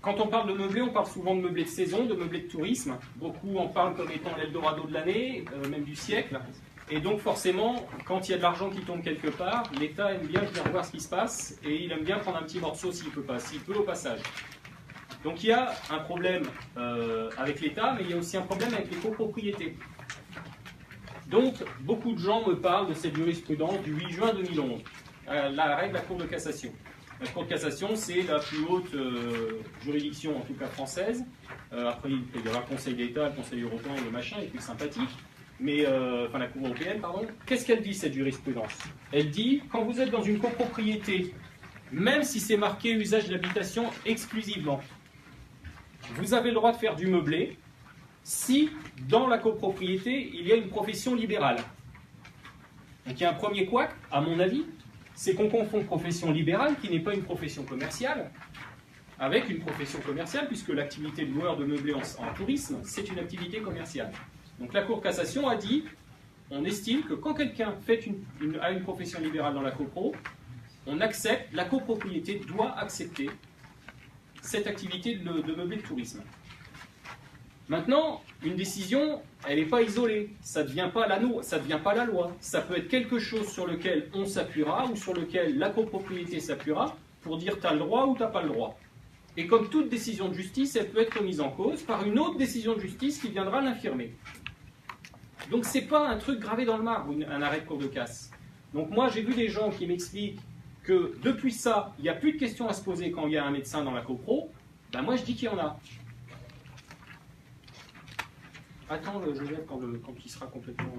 quand on parle de meublé, on parle souvent de meublé de saison, de meublé de tourisme. Beaucoup en parlent comme étant l'Eldorado de l'année, même du siècle. Et donc forcément, quand il y a de l'argent qui tombe quelque part, l'État aime bien venir voir ce qui se passe et il aime bien prendre un petit morceau s'il peut pas, s'il peut au passage. Donc il y a un problème avec l'État, mais il y a aussi un problème avec les copropriétés. Donc beaucoup de gens me parlent de cette jurisprudence du 8 juin 2011, la règle de la Cour de cassation. La Cour de cassation, c'est la plus haute juridiction, en tout cas française. Après, il y aura le Conseil d'État, le Conseil européen et le machin, est plus sympathique. Mais, enfin, la Cour européenne, pardon. Qu'est-ce qu'elle dit, cette jurisprudence? Elle dit, quand vous êtes dans une copropriété, même si c'est marqué usage de l'habitation exclusivement, vous avez le droit de faire du meublé si, dans la copropriété, il y a une profession libérale. Donc il y a un premier couac, à mon avis, c'est qu'on confond profession libérale, qui n'est pas une profession commerciale, avec une profession commerciale, puisque l'activité de loueur de meublé en tourisme, c'est une activité commerciale. Donc la Cour de cassation a dit, on estime que quand quelqu'un a une profession libérale dans la copro, on accepte, la copropriété doit accepter cette activité de meublé de tourisme. Maintenant, une décision, elle n'est pas isolée, ça ne devient pas la loi. Ça peut être quelque chose sur lequel on s'appuiera ou sur lequel la copropriété s'appuiera pour dire tu as le droit ou tu n'as pas le droit. Et comme toute décision de justice, elle peut être remise en cause par une autre décision de justice qui viendra l'infirmer. Donc ce n'est pas un truc gravé dans le marbre, un arrêt de cour de casse. Donc moi j'ai vu des gens qui m'expliquent que depuis ça, il n'y a plus de questions à se poser quand il y a un médecin dans la copro. Ben moi je dis qu'il y en a. Attends le Joseph quand il sera complètement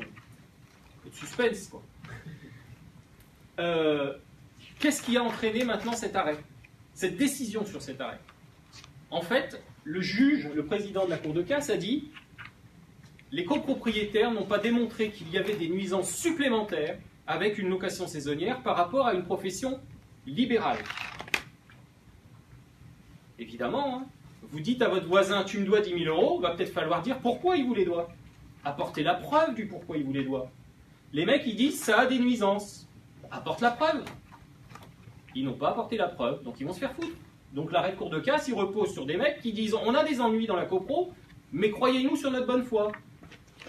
de suspense, quoi. Qu'est-ce qui a entraîné maintenant cet arrêt, cette décision sur cet arrêt? En fait, le juge, le président de la Cour de casse a dit les copropriétaires n'ont pas démontré qu'il y avait des nuisances supplémentaires avec une location saisonnière par rapport à une profession libérale. Évidemment, hein, vous dites à votre voisin tu me dois 10 000 €, va peut-être falloir dire pourquoi il vous les doit. Apportez la preuve du pourquoi il vous les doit. Les mecs ils disent ça a des nuisances. Apporte la preuve. Ils n'ont pas apporté la preuve, donc ils vont se faire foutre. Donc l'arrêt de cour de casse il repose sur des mecs qui disent on a des ennuis dans la copro, mais croyez-nous sur notre bonne foi.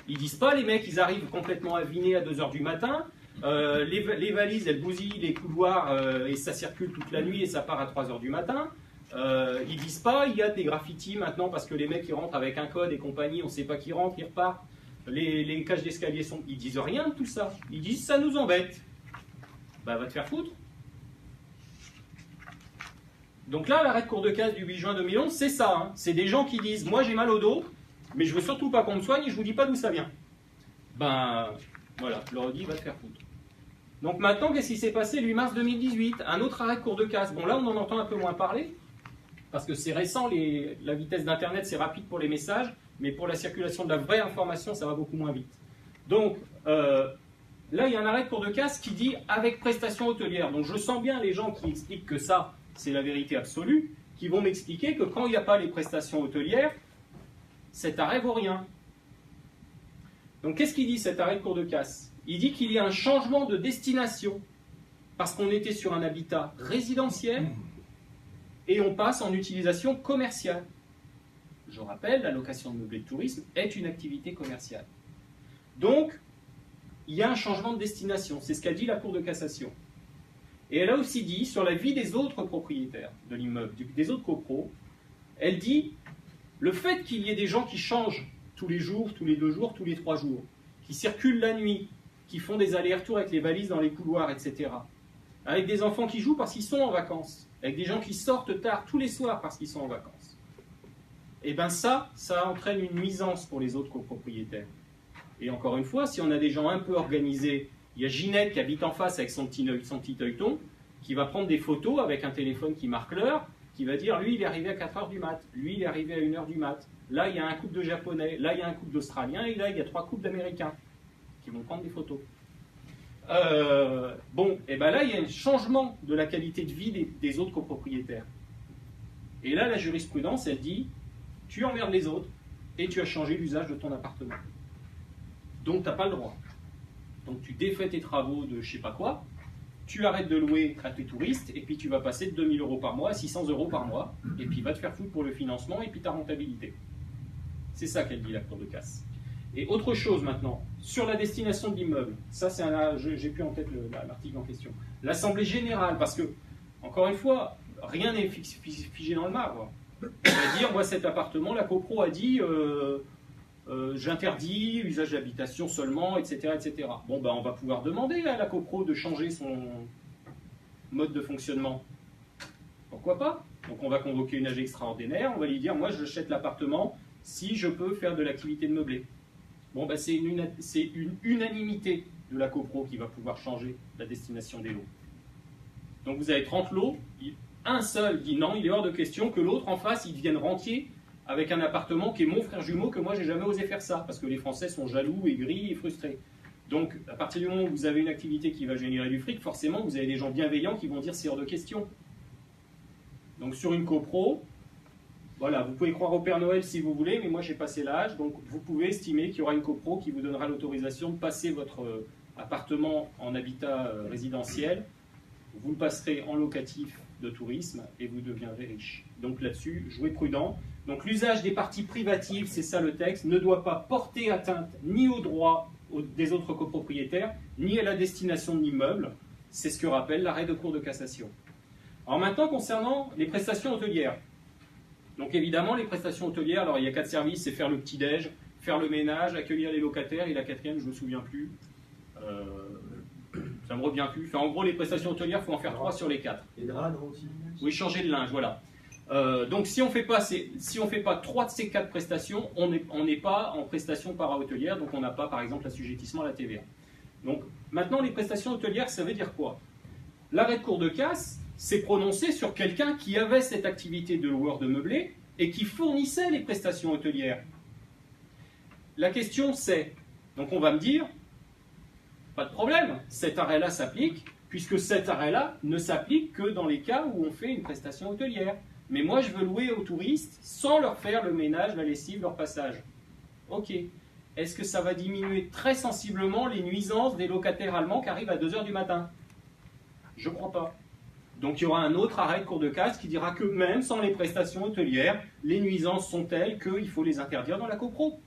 Ils disent pas, les mecs, ils arrivent complètement avinés à 2 h du matin, les valises, elles bousillent les couloirs et ça circule toute la nuit et ça part à 3 h du matin. Ils disent pas, il y a des graffitis maintenant parce que les mecs, ils rentrent avec un code et compagnie, on ne sait pas qui rentre, ils repartent. Les cages d'escalier sont... Ils disent rien de tout ça. Ils disent, ça nous embête. Bah, va te faire foutre. Donc là, l'arrêt de cour de casse du 8 juin 2011, c'est ça. Hein. C'est des gens qui disent, moi j'ai mal au dos, mais je veux surtout pas qu'on me soigne et je vous dis pas d'où ça vient. Ben, voilà, je leur dis, va te faire foutre. Donc maintenant, qu'est-ce qui s'est passé le 8 mars 2018? Un autre arrêt de cour de casse. Bon, là, on en entend un peu moins parler, parce que c'est récent, la vitesse d'Internet, c'est rapide pour les messages, mais pour la circulation de la vraie information, ça va beaucoup moins vite. Donc, là, il y a un arrêt de cour de casse qui dit « avec prestation hôtelière ». Donc, je sens bien les gens qui expliquent que ça, c'est la vérité absolue, qui vont m'expliquer que quand il n'y a pas les prestations hôtelières, cet arrêt vaut rien. Donc, qu'est-ce qu'il dit, cet arrêt de cour de casse? Il dit qu'il y a un changement de destination, parce qu'on était sur un habitat résidentiel, et on passe en utilisation commerciale. Je rappelle, la location de meublés de tourisme est une activité commerciale. Donc, il y a un changement de destination, c'est ce qu'a dit la Cour de cassation. Et elle a aussi dit, sur la vie des autres propriétaires de l'immeuble, des autres copros, elle dit, le fait qu'il y ait des gens qui changent tous les jours, tous les 2 jours, tous les 3 jours, qui circulent la nuit, qui font des allers-retours avec les valises dans les couloirs, etc., avec des enfants qui jouent parce qu'ils sont en vacances, avec des gens qui sortent tard tous les soirs parce qu'ils sont en vacances, et bien ça entraîne une nuisance pour les autres copropriétaires. Et encore une fois, si on a des gens un peu organisés, il y a Ginette qui habite en face avec son petit œilleton, qui va prendre des photos avec un téléphone qui marque l'heure, qui va dire, lui il est arrivé à 4 h du mat, lui il est arrivé à 1 h du mat, là il y a un couple de Japonais, là il y a un couple d'Australiens, et là il y a 3 couples d'Américains qui vont prendre des photos. Bon, et bien là il y a un changement de la qualité de vie des autres copropriétaires. Et là la jurisprudence elle dit, tu emmerdes les autres et tu as changé l'usage de ton appartement. Donc tu n'as pas le droit. Donc tu défais tes travaux de je sais pas quoi, tu arrêtes de louer à tes touristes, et puis tu vas passer de 2 000 € par mois à 600 € par mois, et puis va te faire foutre pour le financement, et puis ta rentabilité. C'est ça qu'elle dit, la cour de casse. Et autre chose maintenant, sur la destination de l'immeuble, ça c'est j'ai plus en tête l'article en question. L'Assemblée Générale, parce que, encore une fois, rien n'est figé dans le marbre. On va dire, moi cet appartement, la copro a dit, j'interdis usage d'habitation seulement, etc., etc. Bon, ben on va pouvoir demander à la copro de changer son mode de fonctionnement. Pourquoi pas? Donc on va convoquer une AG extraordinaire, on va lui dire, moi j'achète l'appartement si je peux faire de l'activité de meublé. Bon, ben c'est une unanimité de la copro qui va pouvoir changer la destination des lots. Donc vous avez 30 lots, un seul dit non, il est hors de question que l'autre en face, il devienne rentier avec un appartement qui est mon frère jumeau, que moi j'ai jamais osé faire ça, parce que les Français sont jaloux, aigris et frustrés. Donc à partir du moment où vous avez une activité qui va générer du fric, forcément vous avez des gens bienveillants qui vont dire c'est hors de question. Donc sur une copro, voilà, vous pouvez croire au Père Noël si vous voulez, mais moi j'ai passé l'âge, donc vous pouvez estimer qu'il y aura une copro qui vous donnera l'autorisation de passer votre appartement en habitat résidentiel, vous le passerez en locatif de tourisme et vous deviendrez riche. Donc là-dessus, jouez prudent. Donc l'usage des parties privatives, c'est ça le texte, ne doit pas porter atteinte ni aux droits des autres copropriétaires, ni à la destination de l'immeuble. C'est ce que rappelle l'arrêt de Cour de cassation. Alors maintenant, concernant les prestations hôtelières. Donc évidemment, les prestations hôtelières, alors il y a 4 services, c'est faire le petit-déj, faire le ménage, accueillir les locataires, et la 4e, je ne me souviens plus. Ça me revient plus. Enfin, en gros, les prestations hôtelières, il faut en faire 3 sur les 4. Les draps, non, aussi? Oui, changer de linge, voilà. Donc si on ne fait pas 3 de ces 4 prestations, on n'est pas en prestation para-hôtelière, donc on n'a pas, par exemple, l'assujettissement à la TVA. Donc maintenant, les prestations hôtelières, ça veut dire quoi? L'arrêt de Cour de casse s'est prononcé sur quelqu'un qui avait cette activité de loueur de meublé et qui fournissait les prestations hôtelières. La question c'est, donc on va me dire, pas de problème, cet arrêt-là s'applique, puisque cet arrêt-là ne s'applique que dans les cas où on fait une prestation hôtelière. Mais moi, je veux louer aux touristes sans leur faire le ménage, la lessive, leur passage. Ok. Est-ce que ça va diminuer très sensiblement les nuisances des locataires allemands qui arrivent à 2 h du matin? Je ne crois pas. Donc il y aura un autre arrêt de Cour de casse qui dira que même sans les prestations hôtelières, les nuisances sont telles qu'il faut les interdire dans la copro.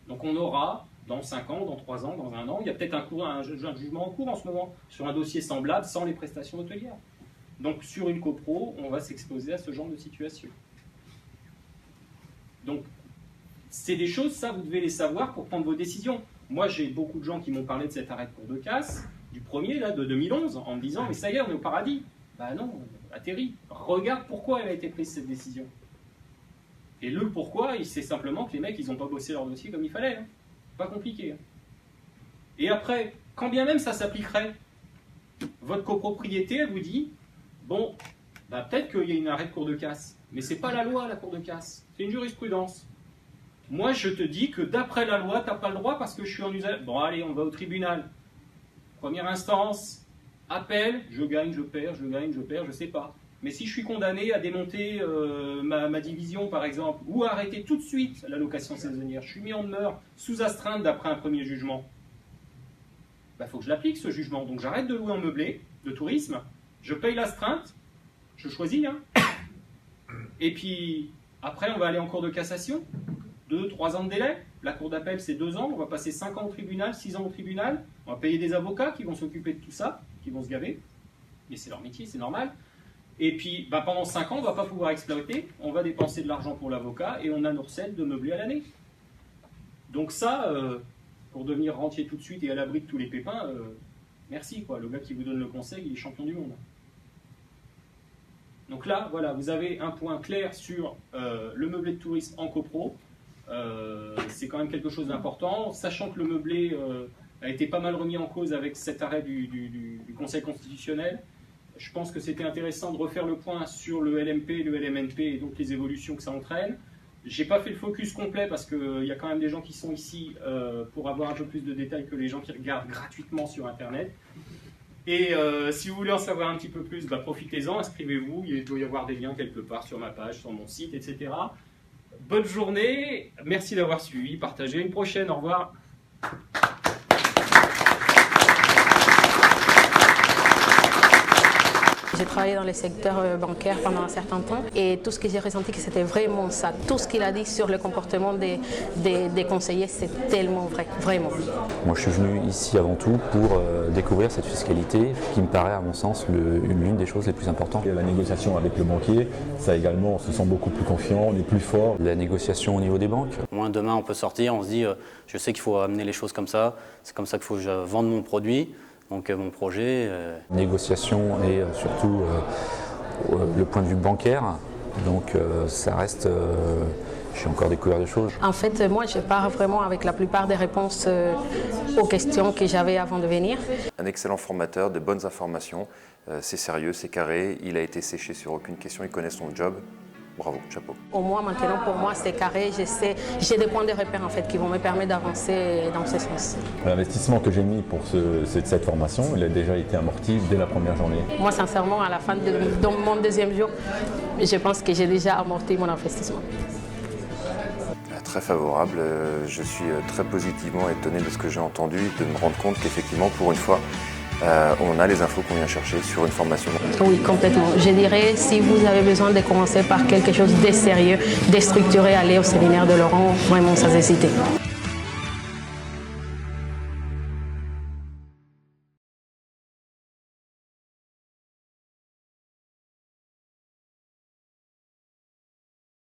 Donc on aura, dans 5 ans, dans 3 ans, dans 1 an, il y a peut-être un jugement en cours en ce moment, sur un dossier semblable sans les prestations hôtelières. Donc sur une copro, on va s'exposer à ce genre de situation. Donc c'est des choses, ça vous devez les savoir pour prendre vos décisions. Moi j'ai beaucoup de gens qui m'ont parlé de cet arrêt de Cour de casse, du premier là, de 2011, en me disant mais ça y est, on est au paradis. Ben non, atterri. Regarde pourquoi elle a été prise cette décision. Et le pourquoi, c'est simplement que les mecs, ils n'ont pas bossé leur dossier comme il fallait. Hein. Pas compliqué. Hein. Et après, quand bien même ça s'appliquerait, votre copropriété, elle vous dit, bon, bah peut-être qu'il y a une arrêt de Cour de casse, mais c'est pas la loi, la Cour de casse. C'est une jurisprudence. Moi, je te dis que d'après la loi, tu n'as pas le droit parce que je suis en usage. Bon, allez, on va au tribunal. Première instance. Appel, je gagne, je perds, je gagne, je perds, je sais pas. Mais si je suis condamné à démonter ma division, par exemple, ou à arrêter tout de suite la location saisonnière, je suis mis en demeure sous astreinte d'après un premier jugement, il faut que je l'applique ce jugement. Donc j'arrête de louer en meublé, de tourisme, je paye l'astreinte, je choisis, hein. Et puis après on va aller en cour de cassation, 2-3 ans de délai. La cour d'appel c'est 2 ans, on va passer 5 ans au tribunal, 6 ans au tribunal, on va payer des avocats qui vont s'occuper de tout ça, qui vont se gaver, mais c'est leur métier, c'est normal. Et puis pendant 5 ans on ne va pas pouvoir exploiter, on va dépenser de l'argent pour l'avocat et on a nos recettes de meublé à l'année. Donc ça, pour devenir rentier tout de suite et à l'abri de tous les pépins, merci quoi, le gars qui vous donne le conseil, il est champion du monde. Donc là, voilà, vous avez un point clair sur le meublé de tourisme en copro. C'est quand même quelque chose d'important, sachant que le meublé a été pas mal remis en cause avec cet arrêt du Conseil constitutionnel. Je pense que c'était intéressant de refaire le point sur le LMP, le LMNP et donc les évolutions que ça entraîne. J'ai pas fait le focus complet parce qu'il y a quand même des gens qui sont ici pour avoir un peu plus de détails que les gens qui regardent gratuitement sur Internet. Et si vous voulez en savoir un petit peu plus, profitez-en, inscrivez-vous, il doit y avoir des liens quelque part sur ma page, sur mon site, etc. Bonne journée, merci d'avoir suivi, partagez, une prochaine, au revoir. J'ai travaillé dans le secteur bancaire pendant un certain temps et tout ce que j'ai ressenti, que c'était vraiment ça. Tout ce qu'il a dit sur le comportement des conseillers, c'est tellement vrai, vraiment. Moi, je suis venu ici avant tout pour découvrir cette fiscalité qui me paraît, à mon sens, l'une des choses les plus importantes. La négociation avec le banquier, ça également, on se sent beaucoup plus confiant, on est plus fort. La négociation au niveau des banques. Au moins, demain, on peut sortir, on se dit, je sais qu'il faut amener les choses comme ça, c'est comme ça qu'il faut que je vende mon produit, donc mon projet. Négociation et surtout le point de vue bancaire, donc ça reste... J'ai encore découvert des choses. En fait, moi, je pars vraiment avec la plupart des réponses aux questions que j'avais avant de venir. Un excellent formateur, de bonnes informations, c'est sérieux, c'est carré, il a été séché sur aucune question, il connaît son job. Bravo, chapeau. Au moins, maintenant, pour moi, c'est carré. J'ai des points de repère en fait, qui vont me permettre d'avancer dans ce sens. L'investissement que j'ai mis pour cette formation, il a déjà été amorti dès la première journée. Moi, sincèrement, à la fin de mon deuxième jour, je pense que j'ai déjà amorti mon investissement. Très favorable, je suis très positivement étonné de ce que j'ai entendu, de me rendre compte qu'effectivement, pour une fois, on a les infos qu'on vient chercher sur une formation. Oui, complètement. Je dirais, si vous avez besoin de commencer par quelque chose de sérieux, de structuré, allez au séminaire de Laurent, vraiment sans hésiter.